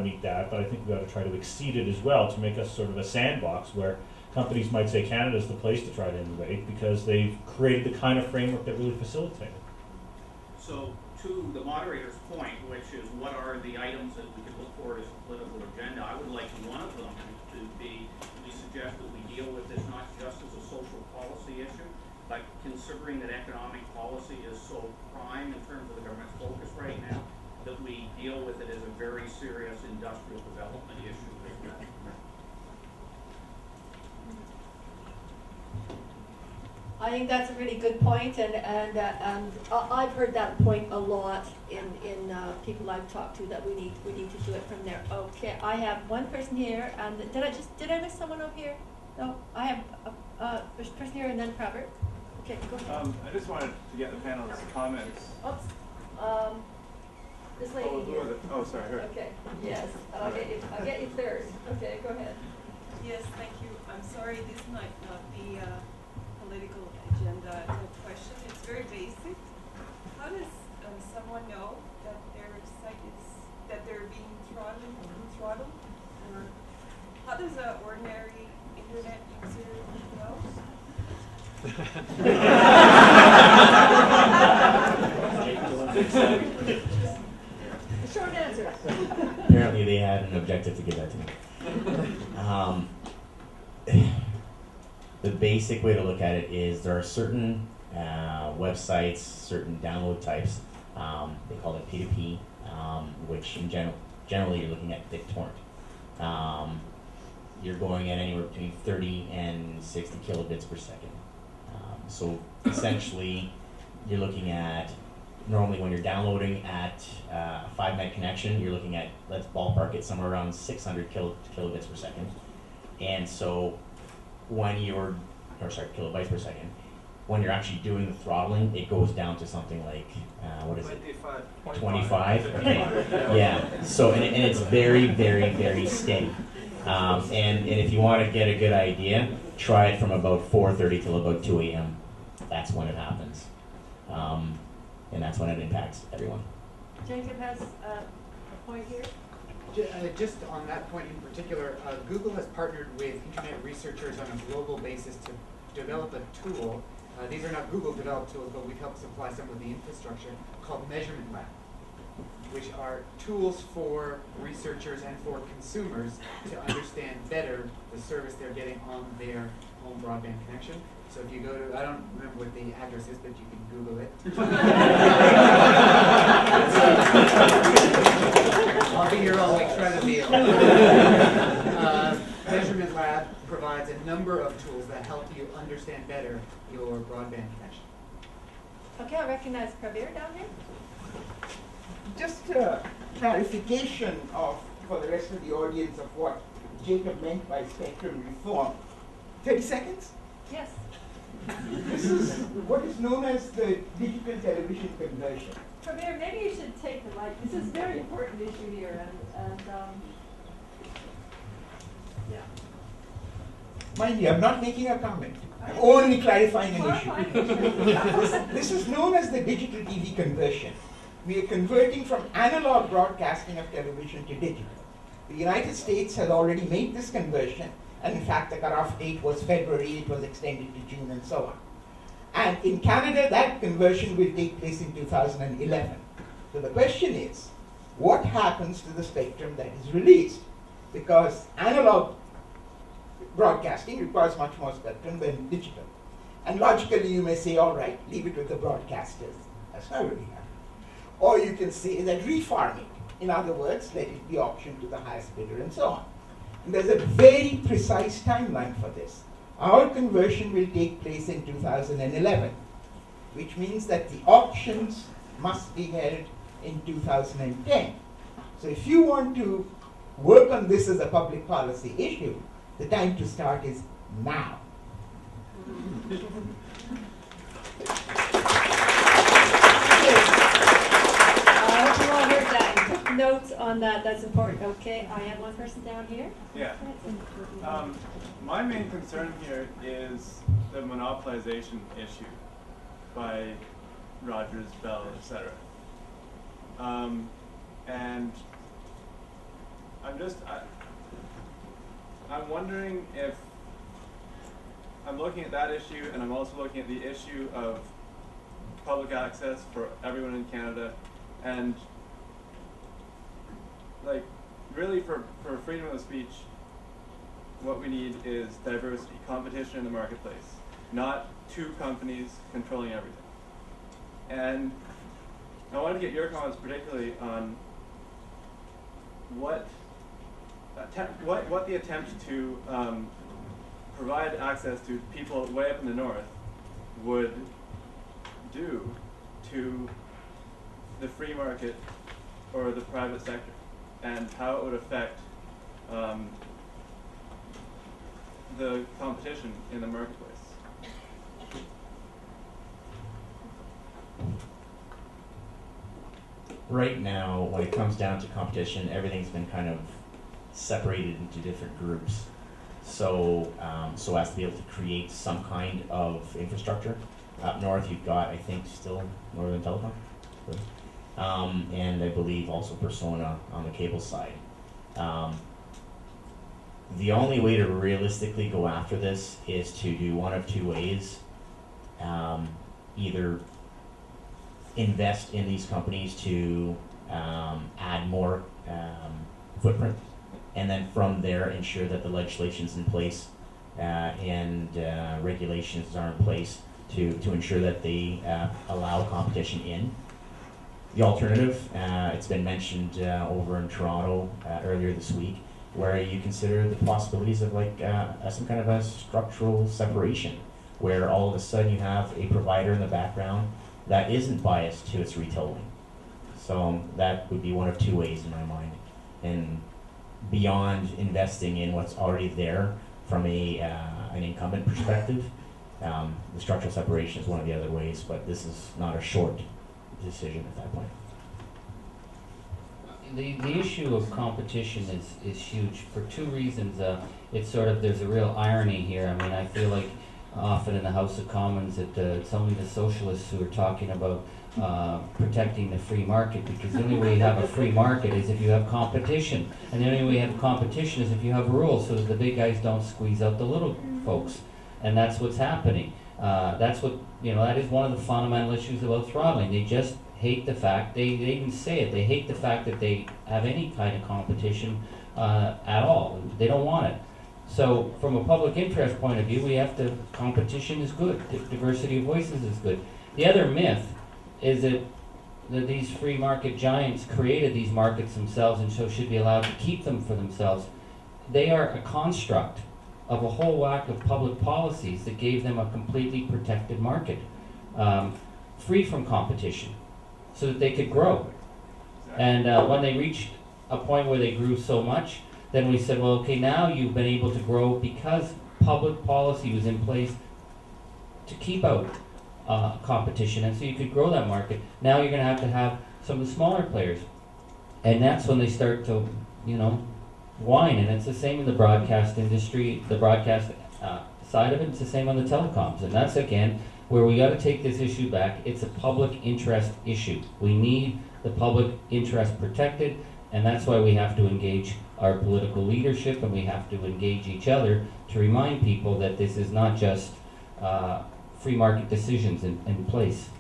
meet that, but I think we ought to try to exceed it as well to make us sort of a sandbox where companies might say Canada's the place to try to innovate because they've created the kind of framework that really facilitates it. So to the moderator's point, which is what are the items that we can look for as a political agenda, I would like one of them to be, we suggest that we deal with this not just as a social policy issue, but considering that economic policy is so prime in terms of the government's focus right now, that we deal with it as a very serious industrial development issue as well. I think that's a really good point, and I've heard that point a lot in people I've talked to, that we need to do it from there. Okay, I have one person here, and did I miss someone over here? No, I have there's a person here and then Robert. Okay, go ahead. I just wanted to get the panel's comments. Oops. This lady here. Oh, sorry, her. Okay. Yes, I'll get you third. Okay, go ahead. Yes, thank you. I'm sorry, this might not be a political agenda question. It's very basic. How does someone know that their site they're being throttled? Or how does an ordinary internet user know? Short answer. Apparently they had an objective to give that to me. The basic way to look at it is there are certain websites, certain download types, they call it P2P, which in generally you're looking at BitTorrent. You're going at anywhere between 30 and 60 kilobits per second. So essentially you're looking at, normally when you're downloading at a 5 meg connection, you're looking at, let's ballpark it, somewhere around 600 kilobits per second. And so when you're, kilobytes per second, when you're actually doing the throttling, it goes down to something like, what is 25? Okay. Yeah, so, and it's very, very, very steady. And if you want to get a good idea, try it from about 4:30 till about 2 a.m. That's when it happens. And that's when it impacts everyone. Jacob has a point here. Just on that point in particular, Google has partnered with internet researchers on a global basis to develop a tool. These are not Google developed tools, but we've helped supply some of the infrastructure, called Measurement Lab, which are tools for researchers and for consumers to understand better the service they're getting on their home broadband connection. So if you go to, I don't remember what the address is, but you can Google it. I'll be your only credible. Measurement Lab provides a number of tools that help you understand better your broadband connection. Okay, I recognize Pravir down here. Just a clarification for the rest of the audience of what Jacob meant by spectrum reform. 30 seconds? Yes. This is what is known as the digital television conversion. Pravir, maybe you should take the mic. This is a very important issue here, and yeah. Mind you, I'm not making a comment. I'm only clarifying an issue. This is known as the digital TV conversion. We are converting from analog broadcasting of television to digital. The United States has already made this conversion, and in fact the cutoff date was February, it was extended to June and so on. And in Canada, that conversion will take place in 2011. So the question is, what happens to the spectrum that is released? Because analog broadcasting requires much more spectrum than digital. And logically you may say, all right, leave it with the broadcasters. That's not really happening. Or you can say that refarming. In other words, let it be auctioned to the highest bidder and so on. And there's a very precise timeline for this. Our conversion will take place in 2011, which means that the auctions must be held in 2010. So if you want to work on this as a public policy issue, the time to start is now. Notes on that, that's important. Okay, I have one person down here. Yeah. My main concern here is the monopolization issue by Rogers, Bell, etc. And I'm wondering if I'm looking at that issue, and I'm also looking at the issue of public access for everyone in Canada, and like really for freedom of speech, what we need is diversity, competition in the marketplace, not two companies controlling everything. And I wanted to get your comments particularly on what the attempt to provide access to people way up in the north would do to the free market or the private sector, and how it would affect the competition in the marketplace. Right now, when it comes down to competition, everything's been kind of separated into different groups. So, so as to be able to create some kind of infrastructure. Up north, you've got, I think, still Northern Telecom, and I believe also Persona on the cable side. The only way to realistically go after this is to do one of two ways. Either invest in these companies to add more footprint, and then from there ensure that the legislation's in place and regulations are in place to ensure that they allow competition in. The alternative, it's been mentioned over in Toronto earlier this week, where you consider the possibilities of like some kind of a structural separation, where all of a sudden you have a provider in the background that isn't biased to its retail wing. So that would be one of two ways in my mind. And beyond investing in what's already there from an incumbent perspective, the structural separation is one of the other ways, but this is not a short decision at that point. The issue of competition is huge for two reasons. It's sort of, there's a real irony here. I mean, I feel like often in the House of Commons that some of the socialists who are talking about protecting the free market, because the only way you have a free market is if you have competition, and the only way you have competition is if you have rules so that the big guys don't squeeze out the little folks, and that's what's happening. That's what, that is one of the fundamental issues about throttling. They just hate the fact, they even say it, they hate the fact that they have any kind of competition at all. They don't want it. So from a public interest point of view, we have to, competition is good, diversity of voices is good. The other myth is that these free market giants created these markets themselves and so should be allowed to keep them for themselves. They are a construct of a whole whack of public policies that gave them a completely protected market, free from competition, so that they could grow. And when they reached a point where they grew so much, then we said, well, okay, now you've been able to grow because public policy was in place to keep out competition, and so you could grow that market. Now you're going to have some of the smaller players, and that's when they start to, whine. And it's the same in the broadcast industry, the broadcast side of it. It's the same on the telecoms, and that's again where we got to take this issue back. It's a public interest issue. We need the public interest protected, and that's why we have to engage our political leadership, and we have to engage each other to remind people that this is not just free market decisions in place.